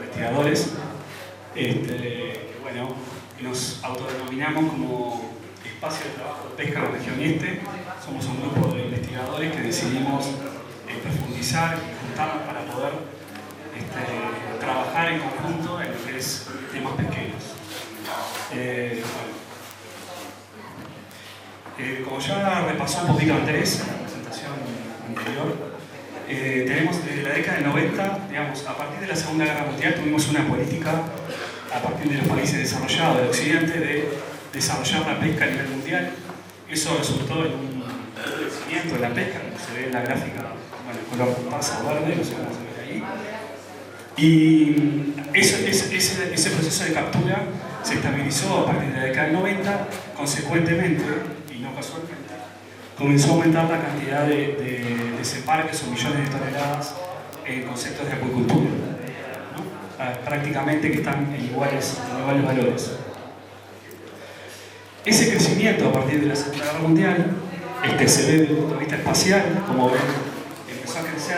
investigadores, que bueno, nos autodenominamos como Espacio de Trabajo de Pesca en la Región Este. Somos un grupo de investigadores que decidimos profundizar y juntarnos para poder trabajar en conjunto en lo que es temas pesqueros. Como ya repasó un poquito Andrés en la presentación anterior, tenemos desde la década del 90, digamos, a partir de la Segunda Guerra Mundial tuvimos una política a partir de los países desarrollados del occidente de desarrollar la pesca a nivel mundial. Eso resultó en un crecimiento de la pesca, como se ve en la gráfica, bueno, el color pasa verde, no sé cómo se ve ahí. Y ese proceso de captura se estabilizó a partir de la década del 90, consecuentemente, y no casualmente, comenzó a aumentar la cantidad de desembarques o millones de toneladas en conceptos de acuicultura, ¿no? Prácticamente que están en iguales valores. Ese crecimiento a partir de la Segunda Guerra Mundial se ve desde el punto de vista espacial, como ven, empezó a crecer.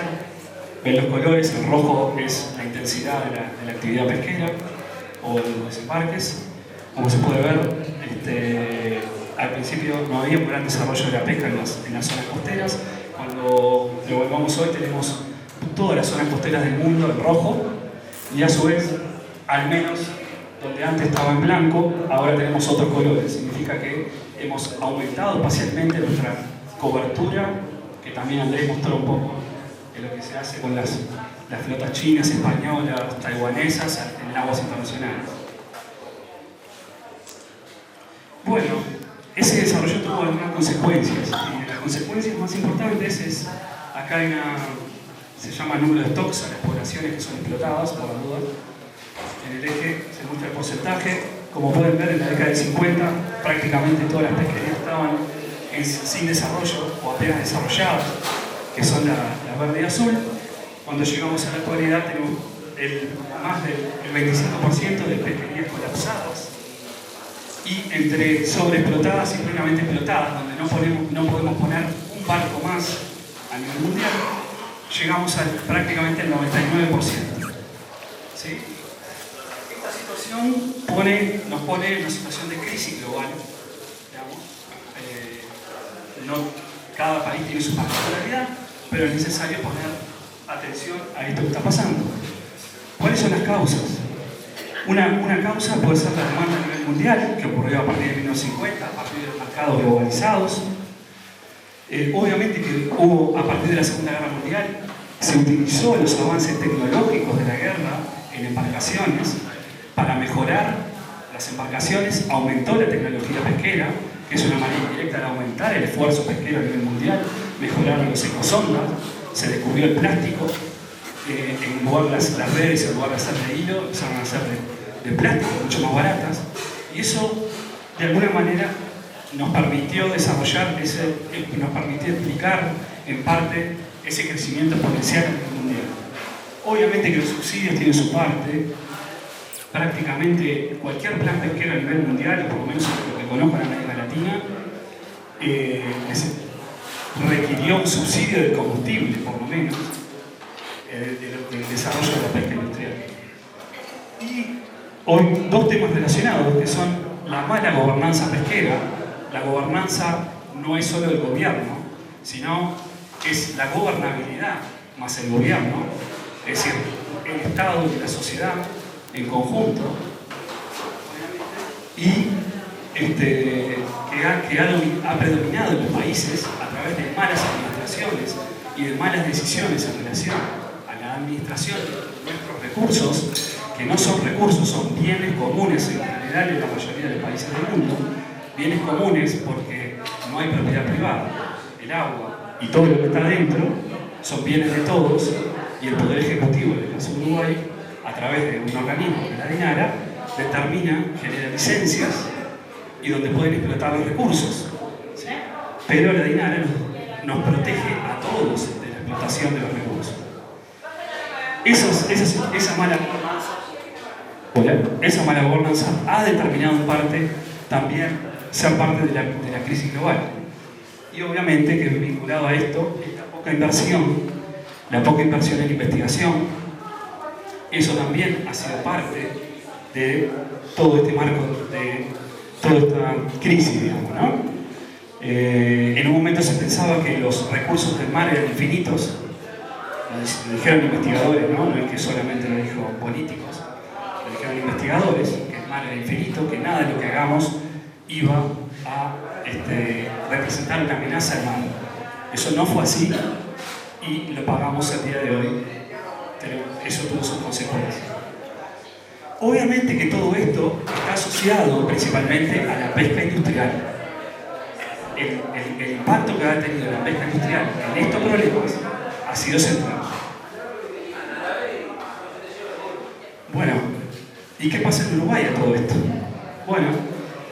Ven los colores, el rojo es la intensidad de la actividad pesquera o de los desembarques. Como se puede ver, al principio no había un gran desarrollo de la pesca en las zonas costeras. Cuando lo volvamos hoy tenemos todas las zonas costeras del mundo en rojo y a su vez, al menos donde antes estaba en blanco, ahora tenemos otros colores. Significa que hemos aumentado espacialmente nuestra cobertura, que también Andrés mostró un poco de lo que se hace con las flotas chinas, españolas, taiwanesas en aguas internacionales. Bueno, ese desarrollo tuvo algunas consecuencias, y las consecuencias más importantes es, acá hay se llama número de stocks a las poblaciones que son explotadas, por la duda. En el eje se muestra el porcentaje. Como pueden ver, en la década del 50 prácticamente todas las pesquerías estaban sin desarrollo o apenas desarrolladas, que son la verde y azul. Cuando llegamos a la actualidad tenemos más del 25% de pesquerías colapsadas y entre sobreexplotadas y plenamente explotadas, donde no podemos poner un barco más a nivel mundial, llegamos a prácticamente el 99%. ¿Sí? Esta situación nos pone en una situación de crisis global, digamos. Cada país tiene su particularidad, pero es necesario poner atención a esto que está pasando. ¿Cuáles son las causas? Una causa puede ser la demanda a nivel mundial, que ocurrió a partir de 1950, a partir de los mercados globalizados. Obviamente que a partir de la Segunda Guerra Mundial, se utilizó los avances tecnológicos de la guerra en embarcaciones para mejorar las embarcaciones, aumentó la tecnología pesquera, que es una manera indirecta de aumentar el esfuerzo pesquero a nivel mundial, mejoraron los ecosondas, se descubrió el plástico, en lugar de las redes, en lugar de hacer de hilo, empezaron a hacer de plástico, mucho más baratas, y eso de alguna manera nos permitió desarrollar, nos permitió explicar en parte ese crecimiento exponencial a nivel mundial. Obviamente que los subsidios tienen su parte. Prácticamente cualquier plan pesquero a nivel mundial, o por lo menos lo que conozco en América Latina, requirió un subsidio de combustible, por lo menos, del desarrollo de la pesca industrial. Y hoy dos temas relacionados, que son la mala gobernanza pesquera. La gobernanza no es solo el gobierno, sino es la gobernabilidad más el gobierno, es decir, el Estado y la sociedad en conjunto, y que ha predominado en los países a través de malas administraciones y de malas decisiones en relación a la administración de nuestros recursos, que no son recursos, son bienes comunes en general en la mayoría de los países del mundo, bienes comunes porque no hay propiedad privada. El agua y todo lo que está dentro son bienes de todos, y el Poder Ejecutivo, en el caso de Uruguay, a través de un organismo, la DINARA, genera licencias y donde pueden explotar los recursos. ¿Sí? Pero la DINARA nos protege a todos de la explotación de los recursos. Esa mala gobernanza ha determinado en parte también ser parte de la crisis global. Y obviamente que vinculado a esto, esta poca inversión, la poca inversión en investigación, Eso también ha sido parte de todo este marco, de toda esta crisis, digamos, ¿no? En un momento se pensaba que los recursos del mar eran infinitos, lo dijeron investigadores, ¿no? No es que solamente lo dijo políticos, lo dijeron investigadores, que el mar era infinito, que nada de lo que hagamos iba a representar una amenaza al mar. Eso no fue así y lo pagamos el día de hoy. Eso tuvo sus consecuencias. Obviamente que todo esto está asociado principalmente a la pesca industrial. El impacto que ha tenido la pesca industrial en estos problemas ha sido central. Bueno, ¿y qué pasa en Uruguay a todo esto? Bueno,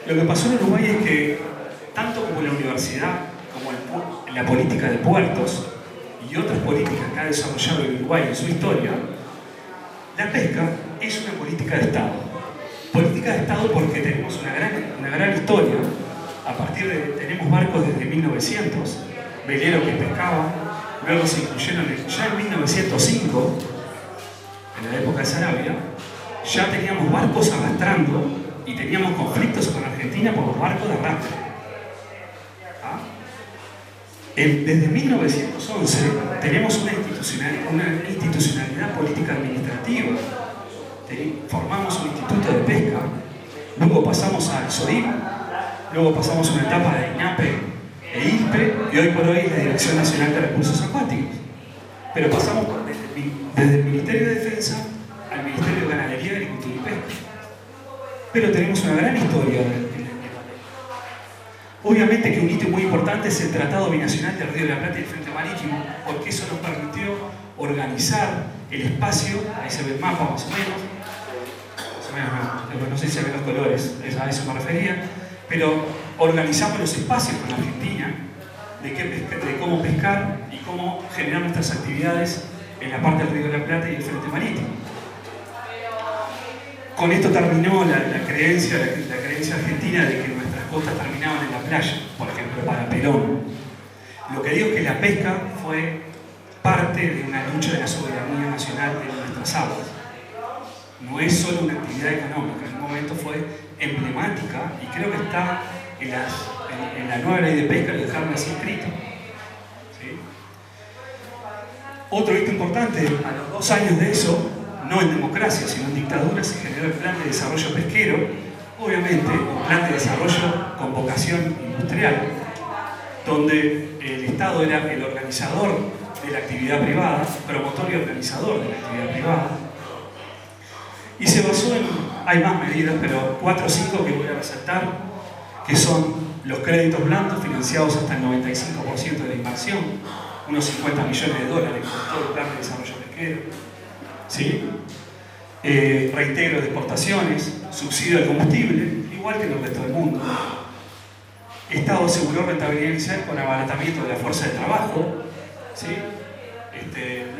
lo que pasó en Uruguay es que, tanto como la universidad, como la política de puertos y otras políticas que ha desarrollado el Uruguay en su historia, la pesca es una política de Estado. Política de Estado porque tenemos una gran historia. A partir de, tenemos barcos desde 1900, veleros que pescaban, luego se incluyeron ya en 1905, en la época de Sarabia, ya teníamos barcos arrastrando y teníamos conflictos con Argentina por los barcos de arrastre. ¿Ah? Desde 1911 tenemos una institucionalidad política administrativa. Formamos un instituto de pesca, luego pasamos al SODIP, luego pasamos una etapa de INAPE e ISPE y hoy por hoy es la Dirección Nacional de Recursos Acuáticos. Pero pasamos desde el Ministerio de Defensa al Ministerio de Ganadería, Agricultura y Pesca. Pero tenemos una gran historia en la pesca. Obviamente que un hito muy importante es el Tratado Binacional del Río de la Plata y el Frente Marítimo, porque eso nos permitió organizar el espacio, ahí se ve el mapa más o menos, no sé si se ven los colores, a eso me refería, pero organizamos los espacios con Argentina de cómo pescar y cómo generar nuestras actividades en la parte del Río de la Plata y el Frente Marítimo. Con esto terminó la creencia argentina de que nuestras costas terminaban en la playa, por ejemplo, para Perón. Lo que digo es que la pesca fue parte de una lucha de la soberanía nacional en nuestras aguas. No es solo una actividad económica, en un momento fue emblemática y creo que está en la nueva ley de pesca, lo dejaron así escrito. ¿Sí? Otro hito importante, a los 2 años de eso, no en democracia, sino en dictadura, se generó el Plan de Desarrollo Pesquero, obviamente un plan de desarrollo con vocación industrial, donde el Estado era el organizador de la actividad privada, promotor y organizador de la actividad privada, y se basó en, hay más medidas, pero 4 o 5 que voy a resaltar, que son los créditos blandos financiados hasta el 95% de la inversión, unos 50 millones de dólares por todo el Plan de Desarrollo Pesquero, ¿sí? Reintegro de exportaciones, subsidio al combustible, igual que en el resto del mundo. Estado aseguró rentabilidad inicial con abaratamiento de la fuerza de trabajo, ¿sí?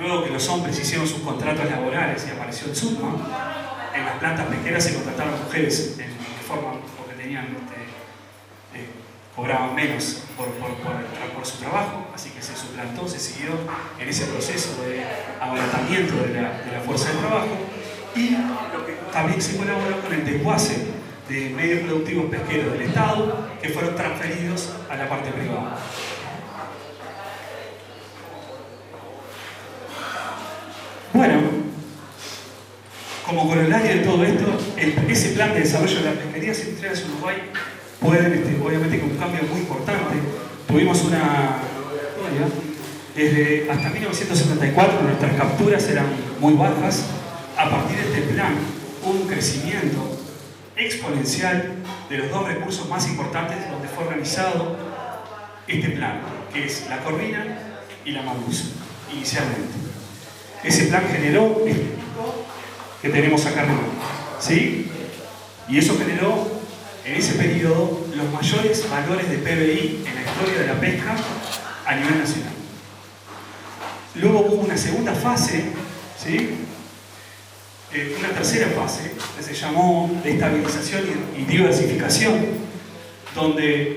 Luego que los hombres hicieron sus contratos laborales y apareció el SUTMA, en las plantas pesqueras se contrataron mujeres de forma porque tenían, cobraban menos por su trabajo, así que se suplantó, se siguió en ese proceso de abaratamiento de la fuerza de trabajo, y también se colaboró con el desguace de medios productivos pesqueros del Estado que fueron transferidos a la parte privada. Bueno, como corolario de todo esto, ese plan de desarrollo de las pesquerías industriales en Uruguay pueden, obviamente, con un cambio muy importante. Tuvimos desde hasta 1974 nuestras capturas eran muy bajas. A partir de este plan hubo un crecimiento exponencial de los 2 recursos más importantes donde fue organizado este plan, que es la corvina y la merluza, inicialmente. Ese plan generó este pico que tenemos acá arriba, ¿sí? Y eso generó en ese periodo los mayores valores de PBI en la historia de la pesca a nivel nacional. Luego hubo una segunda fase, ¿sí? Una tercera fase que se llamó de estabilización y diversificación, donde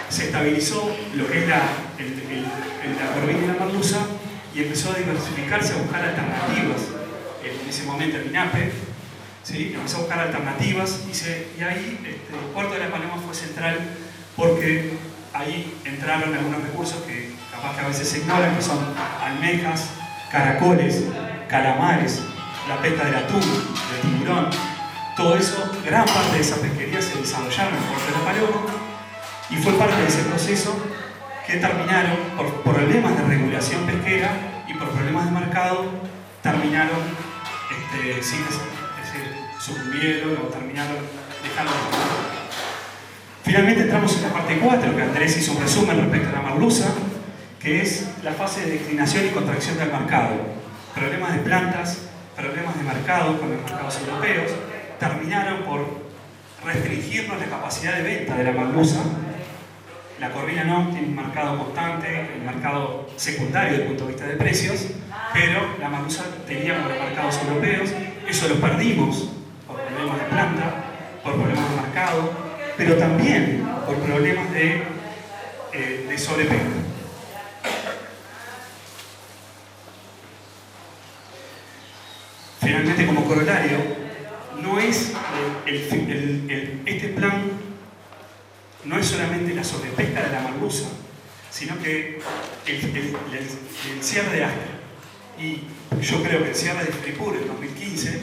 se estabilizó lo que es la corvina y la merluza y empezó a diversificarse, a buscar alternativas. En ese momento momento en INAPE, ¿sí? Empezó a buscar alternativas y ahí Puerto de la Paloma fue central porque ahí entraron algunos recursos que capaz que a veces se ignoran, que son almejas, caracoles, calamares, la pesca del atún, del tiburón. Todo eso, gran parte de esa pesquería se desarrollaron en Puerto de la Paloma y fue parte de ese proceso que terminaron por problemas de regulación pesquera y por problemas de mercado, terminaron sucumbieron o terminaron dejando de pescar. Finalmente entramos en la parte 4, que Andrés hizo un resumen respecto a la merluza, que es la fase de declinación y contracción del mercado. Problemas de plantas, problemas de mercado con los mercados europeos, terminaron por restringirnos la capacidad de venta de la merluza. La corvina no tiene un mercado constante, el mercado secundario desde el punto de vista de precios, pero la merluza tenía como los mercados europeos. Eso lo perdimos por problemas de planta, por problemas de mercado, pero también por problemas de sobrepesca. Finalmente, como corolario, no es este plan no es solamente la sobrepesca de la merluza, sino que el cierre de Astra y yo creo que el cierre de Fripur en 2015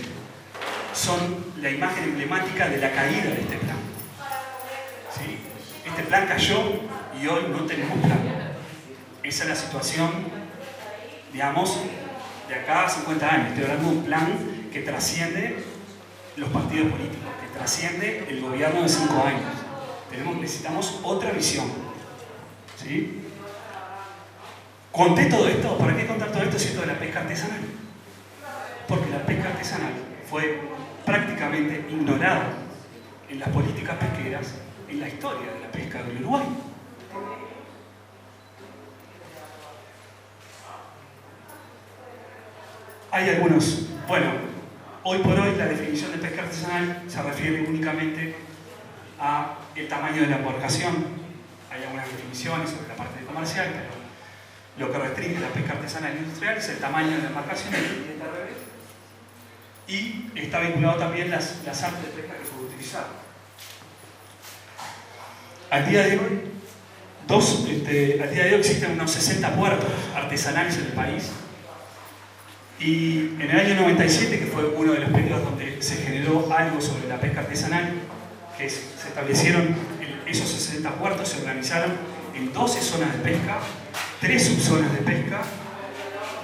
son la imagen emblemática de la caída de este plan. ¿Sí? Este plan cayó y hoy no tenemos plan. Esa es la situación, digamos, de acá a 50 años. Estoy hablando de un plan que trasciende los partidos políticos, que trasciende el gobierno de 5 años. Necesitamos otra visión. ¿Sí? Conté todo esto. ¿Para qué contar todo esto si esto de la pesca artesanal? Porque la pesca artesanal fue prácticamente ignorada en las políticas pesqueras en la historia de la pesca del Uruguay. Hay algunos. Bueno, hoy por hoy la definición de pesca artesanal se refiere únicamente a el tamaño de la embarcación. Hay algunas definiciones sobre la parte comercial, pero lo que restringe la pesca artesanal industrial es el tamaño de la embarcación y está vinculado también las artes de pesca que se puede utilizar. Al día de hoy existen unos 60 puertos artesanales en el país y en el año 97, que fue uno de los periodos donde se generó algo sobre la pesca artesanal, que se establecieron esos 60 puertos, se organizaron en 12 zonas de pesca, 3 subzonas de pesca,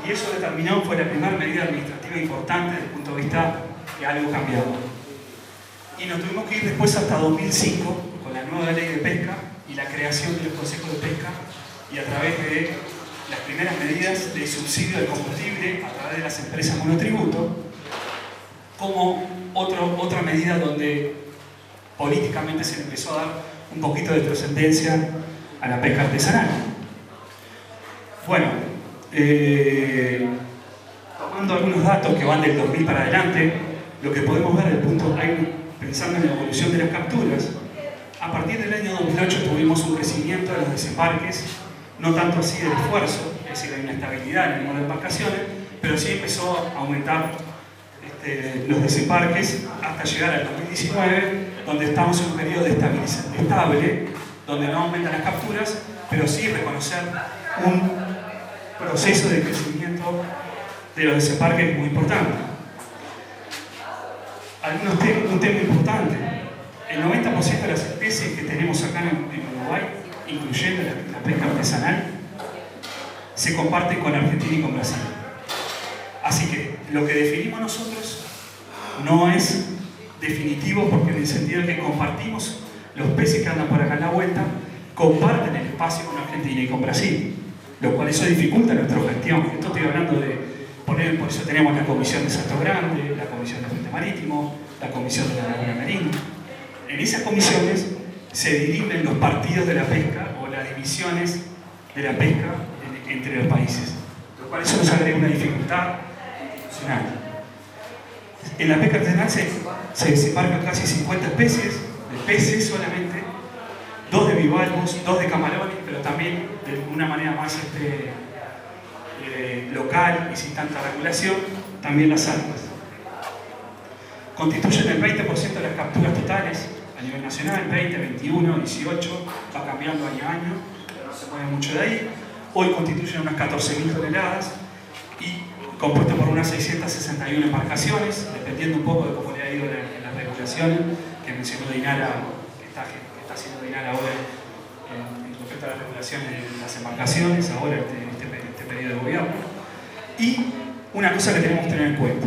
y eso determinó, fue la primera medida administrativa importante desde el punto de vista de algo cambiado. Y nos tuvimos que ir después hasta 2005 con la nueva ley de pesca y la creación de los consejos de pesca, y a través de las primeras medidas de subsidio del combustible a través de las empresas monotributo, como otra medida donde políticamente se le empezó a dar un poquito de trascendencia a la pesca artesanal. Bueno, tomando algunos datos que van del 2000 para adelante, lo que podemos ver pensando en la evolución de las capturas, a partir del año 2008 tuvimos un crecimiento de los desembarques, no tanto así del esfuerzo, es decir, hay una estabilidad en el número de embarcaciones, pero sí empezó a aumentar los desembarques hasta llegar al 2019, donde estamos en un periodo de estable, donde no aumentan las capturas, pero sí reconocer un proceso de crecimiento de los desembarques muy importante. Un tema importante: el 90% de las especies que tenemos acá en Uruguay, incluyendo la pesca artesanal, se comparten con Argentina y con Brasil. Así que lo que definimos nosotros no es definitivo, porque en el sentido de que compartimos los peces que andan por acá en la vuelta, comparten el espacio con Argentina y con Brasil, lo cual eso dificulta nuestra gestión. Esto estoy hablando por eso tenemos la Comisión de Salto Grande, la Comisión de Frente Marítimo, la Comisión de la Laguna Merina. En esas comisiones se dirimen los partidos de la pesca o las divisiones de la pesca entre los países, lo cual eso nos agrega una dificultad institucional. En la pesca artesanal se desembarcan casi 50 especies de peces solamente, 2 de bivalvos, 2 de camarones, pero también de una manera más local y sin tanta regulación, también las algas. constituyen el 20% de las capturas totales a nivel nacional, 20, 21, 18, va cambiando año a año, pero no se mueve mucho de ahí. Hoy constituyen unas 14.000 toneladas y compuesto por unas 661 embarcaciones, dependiendo un poco de cómo le ha ido en las regulaciones que mencionó Dinara, que está haciendo Dinara ahora en respecto a las regulaciones de las embarcaciones, ahora en este periodo de gobierno. Y una cosa que tenemos que tener en cuenta: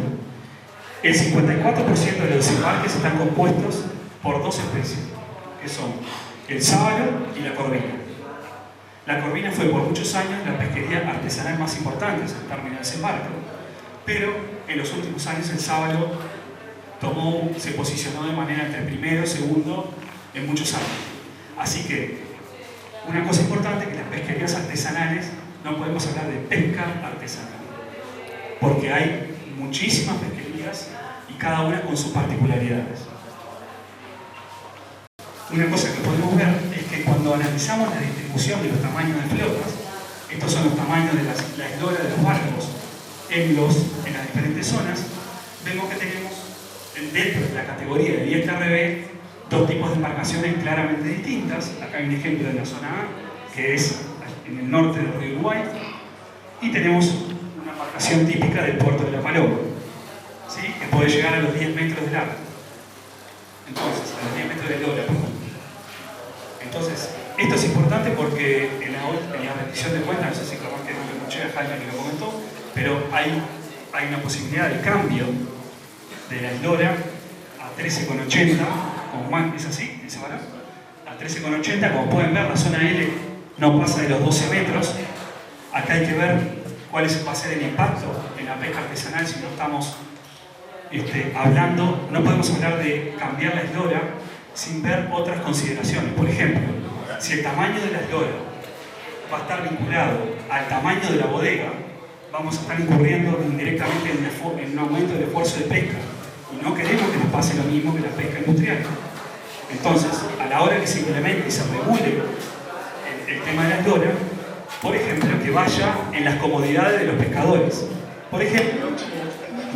el 54% de los embarques están compuestos por dos especies, que son el sábalo y la corvina. La corvina fue por muchos años la pesquería artesanal más importante en el término de desembarco, pero en los últimos años el sábalo se posicionó de manera entre primero y segundo en muchos años. Así que una cosa importante es que las pesquerías artesanales no podemos hablar de pesca artesanal, porque hay muchísimas pesquerías y cada una con sus particularidades. Una cosa que podemos ver es que cuando analizamos la distribución de los tamaños de flotas, estos son los tamaños de la eslora de los barcos en las diferentes zonas, vemos que tenemos dentro de la categoría de ISRB dos tipos de embarcaciones claramente distintas. Acá hay un ejemplo de la zona A, que es en el norte del río Uruguay, y tenemos una embarcación típica del puerto de La Paloma, ¿sí? Que puede llegar a los 10 metros de largo. Entonces, a los 10 metros de eslora, perdón. Entonces, esto es importante porque en la rendición de cuentas, no sé si capaz que no lo escuché a Jaime que lo comentó, pero hay una posibilidad de cambio de la eslora a 13,80, como más, ¿es así? ¿Ese valor? A 13,80, como pueden ver, la zona L no pasa de los 12 metros. Acá hay que ver cuál va a ser el impacto en la pesca artesanal si no estamos hablando, no podemos hablar de cambiar la eslora sin ver otras consideraciones. Por ejemplo, si el tamaño de la eslora va a estar vinculado al tamaño de la bodega, vamos a estar incurriendo indirectamente en un aumento del esfuerzo de pesca. Y no queremos que nos pase lo mismo que la pesca industrial. Entonces, a la hora que se implemente y se regule el tema de la eslora, por ejemplo, que vaya en las comodidades de los pescadores. Por ejemplo,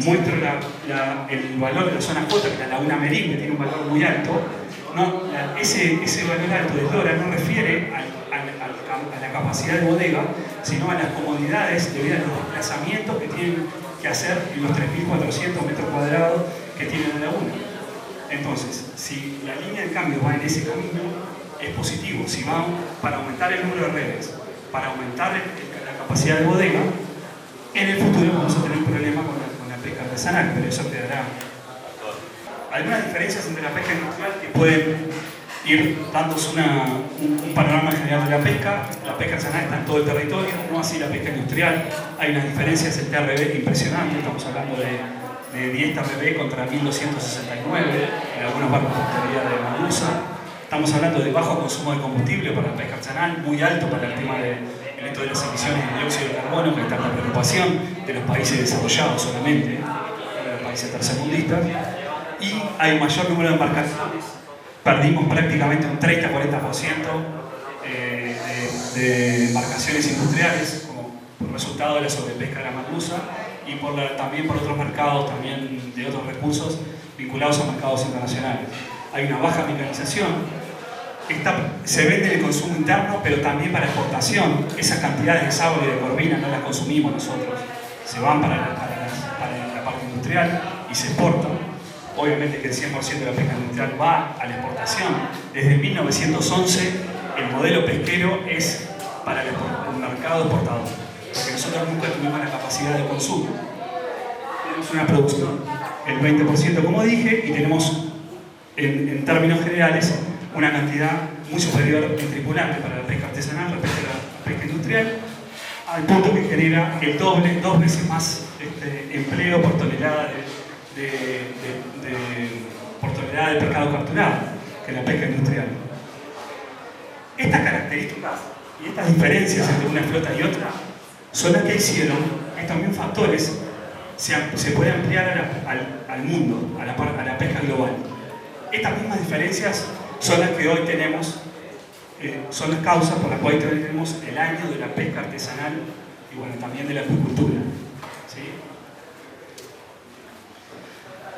muestro el valor de la zona J, que la laguna Merín, que tiene un valor muy alto. Ese valor alto de eslora no refiere a la capacidad de bodega, sino a las comodidades debido a los desplazamientos que tienen que hacer en los 3.400 metros cuadrados que tiene la laguna. Entonces, si la línea de cambio va en ese camino, es positivo. Si va para aumentar el número de redes, para aumentar la capacidad de bodega, en el futuro vamos a tener un problema con la pesca artesanal, pero eso quedará. Algunas diferencias entre la pesca industrial que pueden ir dándose un panorama general de la pesca. La pesca artesanal está en todo el territorio, no así la pesca industrial. Hay unas diferencias en TRB impresionantes, estamos hablando de 10 TRB contra 1269 en algunos barcos de pesquería de Madusa. Estamos hablando de bajo consumo de combustible para la pesca artesanal, muy alto para el tema de las emisiones de dióxido de carbono, que está en la preocupación de los países desarrollados solamente, de los países tercermundistas. Y hay mayor número de embarcaciones. Perdimos prácticamente un 30-40% de embarcaciones industriales como por resultado de la sobrepesca de la merluza y también por otros mercados, también de otros recursos vinculados a mercados internacionales. Hay una baja mecanización. Se vende en el consumo interno, pero también para exportación. Esas cantidades de sábalo y de corvina no las consumimos nosotros. Se van para la parte industrial y se exportan. Obviamente que el 100% de la pesca industrial va a la exportación. Desde 1911 el modelo pesquero es para el mercado exportador, porque nosotros nunca tuvimos la capacidad de consumo. Tenemos una producción, el 20% como dije, y tenemos en términos generales una cantidad muy superior en tripulantes para la pesca artesanal respecto a la pesca industrial, al punto que genera el doble, 2 veces más empleo por tonelada por tonelada de pescado capturado que la pesca industrial. Estas características y estas diferencias entre una flota y otra son las que hicieron que estos mismos factores se puedan ampliar al mundo, a la pesca global. Estas mismas diferencias son las que hoy tenemos, son las causas por las cuales hoy tenemos el año de la pesca artesanal y bueno, también de la acuicultura. ¿Sí?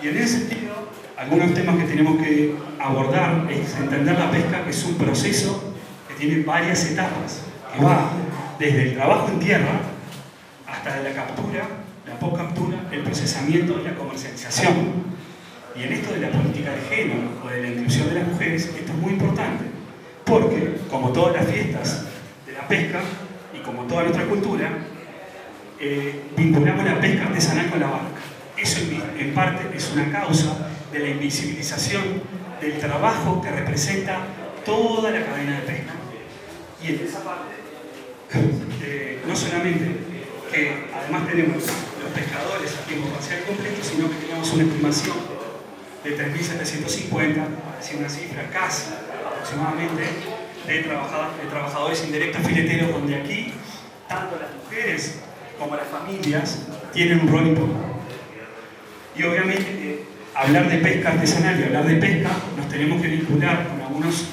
Y en ese sentido, algunos temas que tenemos que abordar es entender la pesca, que es un proceso que tiene varias etapas, que va desde el trabajo en tierra hasta la captura, la post-captura, el procesamiento y la comercialización. Y en esto de la política de género o de la inclusión de las mujeres, esto es muy importante, porque como todas las fiestas de la pesca y como toda nuestra cultura, vinculamos la pesca artesanal con la barca. Eso en parte es una causa de la invisibilización del trabajo que representa toda la cadena de pesca. Y en esa parte, no solamente que además tenemos los pescadores a tiempo parcial completo, sino que tenemos una estimación de 3.750, es una cifra casi aproximadamente, de trabajadores indirectos fileteros, donde aquí tanto las mujeres como las familias tienen un rol importante. Y obviamente hablar de pesca artesanal y hablar de pesca nos tenemos que vincular con algunos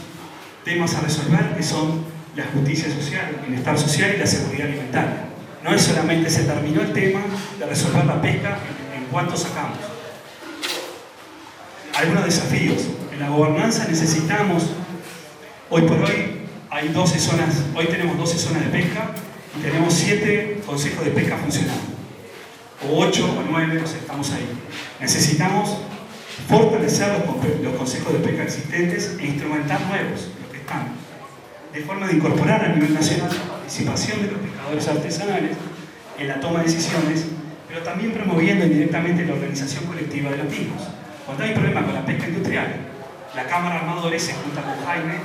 temas a resolver, que son la justicia social, el bienestar social y la seguridad alimentaria. No es solamente se terminó el tema de resolver la pesca en cuánto sacamos. Algunos desafíos. En la gobernanza necesitamos, hoy por hoy hay 12 zonas, hoy tenemos 12 zonas de pesca y tenemos 7 consejos de pesca funcionando. O 8 o 9, no sé, estamos ahí. Necesitamos fortalecer los consejos de pesca existentes e instrumentar nuevos, los que están, de forma de incorporar a nivel nacional la participación de los pescadores artesanales en la toma de decisiones, pero también promoviendo indirectamente la organización colectiva de los mismos. Cuando hay problema con la pesca industrial, la Cámara de Armadores se junta con Jaime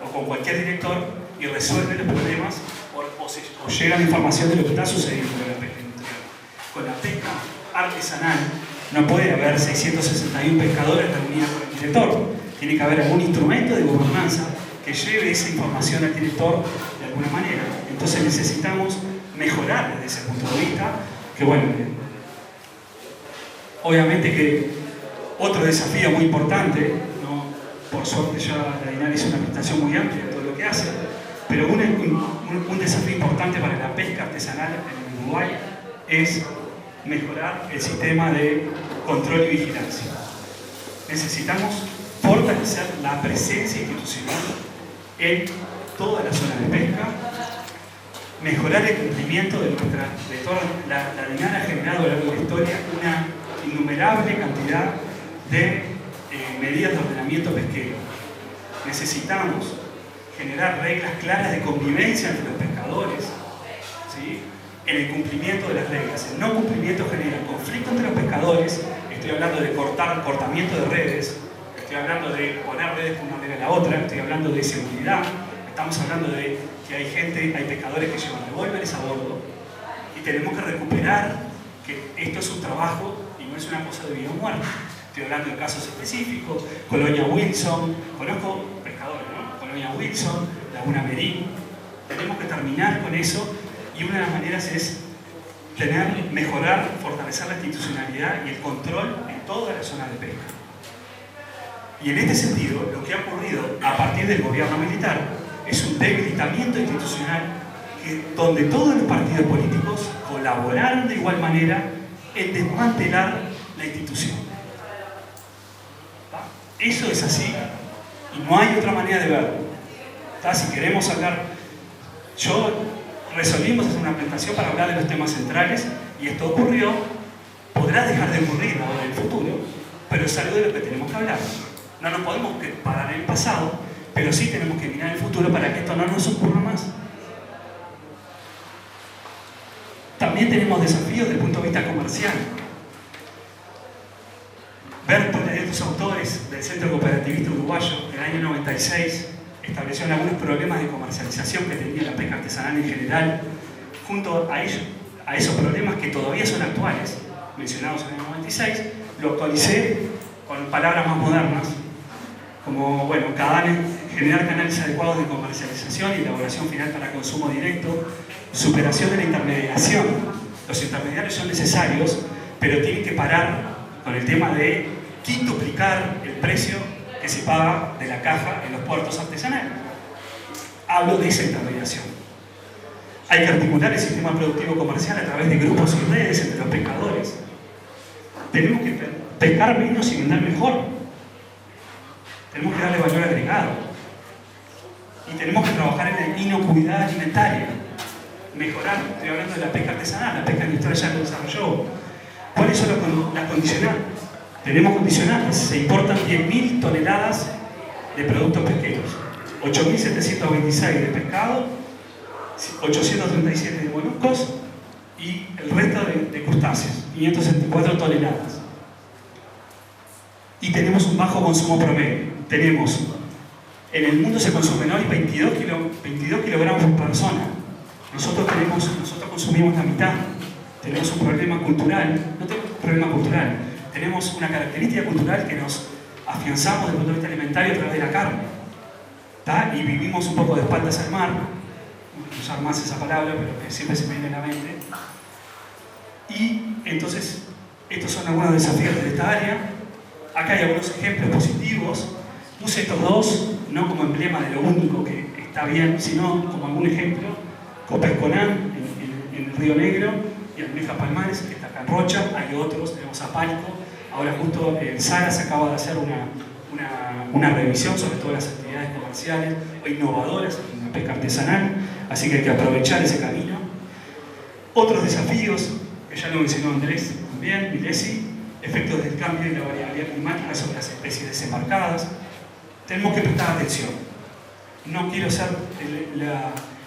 o con cualquier director y resuelve los problemas o llega la información de lo que está sucediendo con la pesca industrial. Con la pesca artesanal no puede haber 661 pescadores reunidos con el director. Tiene que haber algún instrumento de gobernanza que lleve esa información al director de alguna manera. Entonces necesitamos mejorar desde ese punto de vista, que bueno, obviamente que otro desafío muy importante, ¿no? Por suerte ya la DINAR hizo una presentación muy amplia de todo lo que hace, pero un desafío importante para la pesca artesanal en Uruguay es mejorar el sistema de control y vigilancia. Necesitamos fortalecer la presencia institucional en toda la zona de pesca, mejorar el cumplimiento de toda la DINAR ha generado a lo largo de la historia una innumerable cantidad de medidas de ordenamiento pesquero. Necesitamos generar reglas claras de convivencia entre los pescadores, ¿sí? En el cumplimiento de las reglas. El no cumplimiento genera conflicto entre los pescadores. Estoy hablando de cortamiento de redes, estoy hablando de poner redes de una manera a la otra, estoy hablando de seguridad, estamos hablando de que hay pescadores que llevan revólveres a bordo y tenemos que recuperar que esto es un trabajo y no es una cosa de vida o muerte. Estoy hablando de casos específicos, Colonia Wilson, conozco pescadores, ¿no? Colonia Wilson, Laguna Merín. Tenemos que terminar con eso y una de las maneras es mejorar, fortalecer la institucionalidad y el control en toda la zona de pesca. Y en este sentido, lo que ha ocurrido a partir del gobierno militar es un debilitamiento institucional donde todos los partidos políticos colaboraron de igual manera en desmantelar la institución. Eso es así y no hay otra manera de verlo. Si queremos hablar, resolvimos hacer una presentación para hablar de los temas centrales y esto ocurrió, podrá dejar de ocurrir ahora en el futuro, pero es algo de lo que tenemos que hablar. No nos podemos parar en el pasado, pero sí tenemos que mirar el futuro para que esto no nos ocurra más. También tenemos desafíos desde el punto de vista comercial. Berto, de estos autores del Centro Cooperativista Uruguayo, en el año 96, estableció algunos problemas de comercialización que tenía la pesca artesanal en general, junto a esos problemas que todavía son actuales, mencionados en el 96, lo actualicé con palabras más modernas, como, bueno, generar canales adecuados de comercialización y elaboración final para consumo directo, superación de la intermediación. Los intermediarios son necesarios, pero tienen que parar con el tema de quintuplicar el precio que se paga de la caja en los puertos artesanales. Hablo de esa intermediación. Hay que articular el sistema productivo comercial a través de grupos y redes entre los pescadores. tenemos que pescar menos y vender mejor. Tenemos que darle valor agregado. Y tenemos que trabajar en la inocuidad alimentaria. Mejorar, estoy hablando de la pesca artesanal, la pesca industrial ya lo desarrolló. ¿Cuáles son las condicionantes? Tenemos condicionantes, se importan 10.000 toneladas de productos pesqueros, 8.726 de pescado, 837 de moluscos y el resto de crustáceos, 564 toneladas. Y tenemos un bajo consumo promedio. En el mundo se consumen hoy 22 kilogramos por persona. Nosotros consumimos la mitad. Tenemos un problema cultural. No tenemos un problema cultural. Tenemos una característica cultural que nos afianzamos desde el punto de vista alimentario a través de la carne. ¿Tá? Y vivimos un poco de espaldas al mar. No quiero usar más esa palabra, pero que siempre se me viene a la mente. Y entonces, estos son algunos desafíos de esta área. Acá hay algunos ejemplos positivos. Puse estos dos, no como emblema de lo único que está bien, sino como algún ejemplo. Copesconán, en el Río Negro, y Almejas Palmares, que está acá en Rocha. Hay otros, tenemos a Palco. Ahora justo en Sara se acaba de hacer una revisión sobre todas las actividades comerciales o innovadoras en la pesca artesanal, así que hay que aprovechar ese camino. Otros desafíos, que ya lo mencionó Andrés también, Milesi, efectos del cambio y la variabilidad climática sobre las especies desembarcadas. Tenemos que prestar atención. No quiero ser...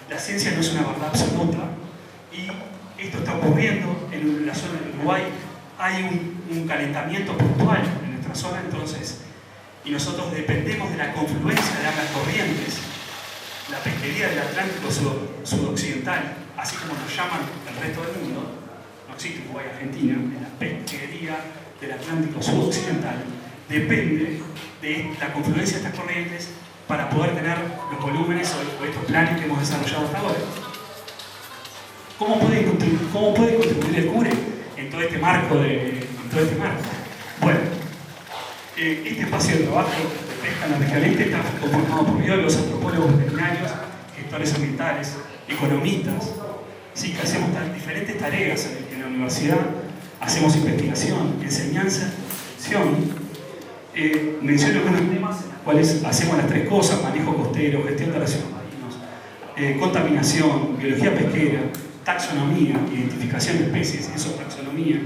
La ciencia no es una verdad absoluta y esto está ocurriendo en la zona del Uruguay. Hay un calentamiento puntual en nuestra zona, entonces, y nosotros dependemos de la confluencia de ambas corrientes. La pesquería del Atlántico sudoccidental, así como nos llaman el resto del mundo, no existe Uruguay, Argentina, la pesquería del Atlántico sudoccidental depende de la confluencia de estas corrientes para poder tener los volúmenes o estos planes que hemos desarrollado hasta ahora. ¿Cómo puede contribuir el CURE en todo este marco? Bueno, este espacio de trabajo de pesca en la región este está conformado por biólogos, antropólogos, veterinarios, gestores ambientales, economistas, sí, que hacemos diferentes tareas en la universidad, hacemos investigación, enseñanza, menciono algunos temas en los cuales hacemos las tres cosas: manejo costero, gestión de residuos marinos, contaminación, biología pesquera, taxonomía, identificación de especies, eso es taxonomía,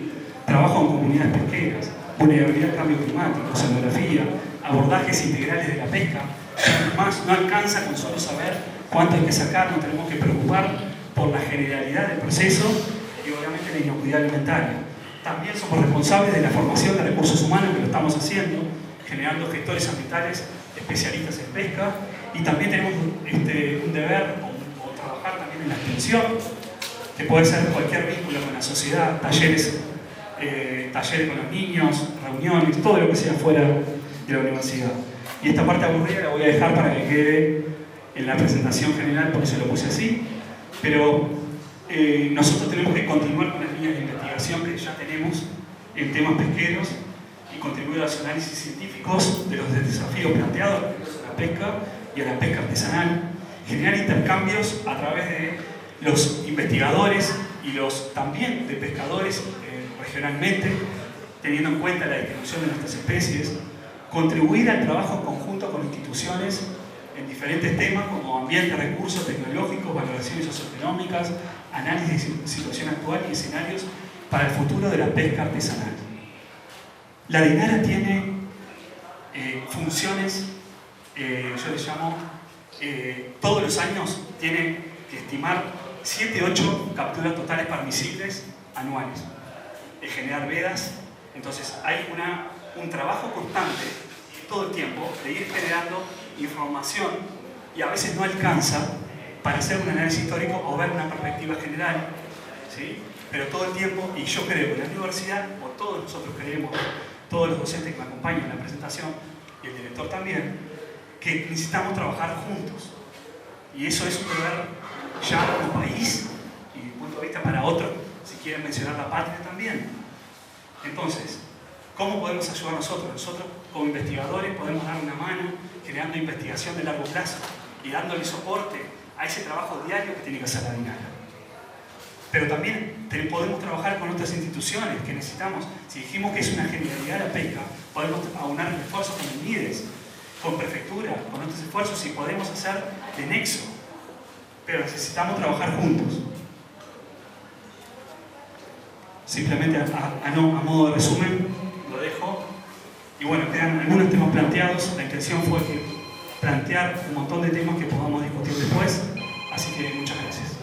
trabajo en comunidades pesqueras, vulnerabilidad al cambio climático, oceanografía, abordajes integrales de la pesca. Además, no alcanza con solo saber cuánto hay que sacar, nos tenemos que preocupar por la generalidad del proceso y obviamente la inocuidad alimentaria. También somos responsables de la formación de recursos humanos, que lo estamos haciendo, generando gestores ambientales especialistas en pesca, y también tenemos un deber o trabajar también en la extensión, que puede ser cualquier vínculo con la sociedad, talleres con los niños, reuniones, todo lo que sea fuera de la universidad. Y esta parte aburrida la voy a dejar para que quede en la presentación general, por eso lo puse así, pero nosotros tenemos que continuar con las líneas de investigación que ya tenemos en temas pesqueros y contribuir a los análisis científicos de los desafíos planteados a la pesca y a la pesca artesanal, generar intercambios a través de los investigadores y también de pescadores regionalmente, teniendo en cuenta la distribución de nuestras especies, contribuir al trabajo en conjunto con instituciones en diferentes temas como ambiente, recursos tecnológicos, valoraciones socioeconómicas, análisis de situación actual y escenarios para el futuro de la pesca artesanal. La DINARA tiene funciones, yo les llamo, todos los años tiene que estimar 7-8 capturas totales permisibles anuales, generar vedas. Entonces hay un trabajo constante todo el tiempo de ir generando información, y a veces no alcanza para hacer un análisis histórico o ver una perspectiva general, ¿sí? Pero todo el tiempo, y yo creo que la universidad, o todos nosotros creemos, todos los docentes que me acompañan en la presentación y el director también, que necesitamos trabajar juntos, y eso es un deber ya como país y de punto de vista para otros, si quieren mencionar la patria también. Entonces, ¿cómo podemos ayudar nosotros? Nosotros como investigadores podemos dar una mano generando investigación de largo plazo y dándole soporte a ese trabajo diario que tiene que hacer la DINARA. Pero también podemos trabajar con otras instituciones que necesitamos. Si dijimos que es una genialidad la PECA, podemos aunar el esfuerzo con el MIDES, con prefectura, con otros esfuerzos y podemos hacer de nexo. Pero necesitamos trabajar juntos. Simplemente a modo de resumen, lo dejo. Y bueno, quedan algunos temas planteados. La intención fue plantear un montón de temas que podamos discutir después. Así que muchas gracias.